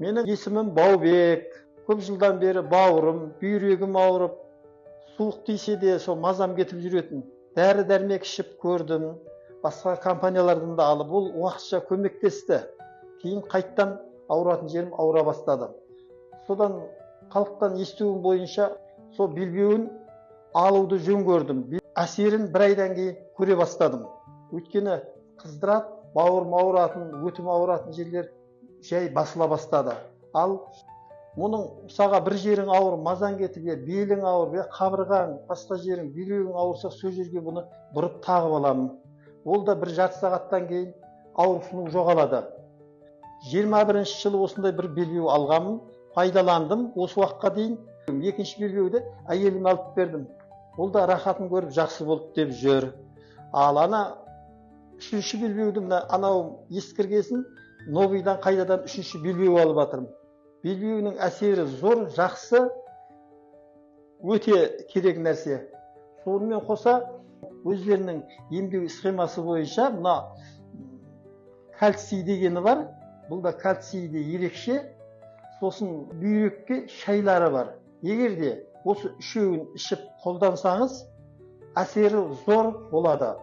Менің есімім Баубек. Көп жылдан бері бауырым, бүйрегім ауырып, суық тисе де сол мазам кетіп жүретін. Дәрі-дәрмек ішіп көрдім. Басқа компаниялардан да алып, ол уақытша көмектесті. Кейін қайттан ауыратын жерім ауыра бастады. Содан халықтан естуім бойынша сол белбеуін алуды жөн көрдім. Әсерін бір айдан кейін көре бастадым. Өйткені қыздырат, бауырым ауыратын, өтім ауыратын жерлер жай басыла бастады. Ал мұның мысалға бір жерің ауыр, мазаң кетіп, белің ауыр, қабырғаң, басқа жерің, бүйрегің ауырса, сол жерге бұны бұрып тағып аламын. Ол да бір жарты сағаттан кейін ауырсыну жоғалады. 21-ші жылы осындай бір белбеу алғанмын, пайдаландым. Осы уақытқа дейін екінші белбеуді әйеліме алып бердім. Ол да рахатын көріп жақсы болды деп жүр. Ал үшінші белбеуді анау ескіргесін новыйдан қайдадан үшінші белбеу алып жатырмын. Белбеуінің әсері зор, жақсы, өте керек нәрсе. Сонымен қоса өздерінің емдеу схемасы бойынша мына кальций дегені бар. Бұл да кальцийде ерекше. Сосын бүйрекке шайлары бар. Егер де осы үшеуін ішіп қолдансаңыз, әсері зор болады.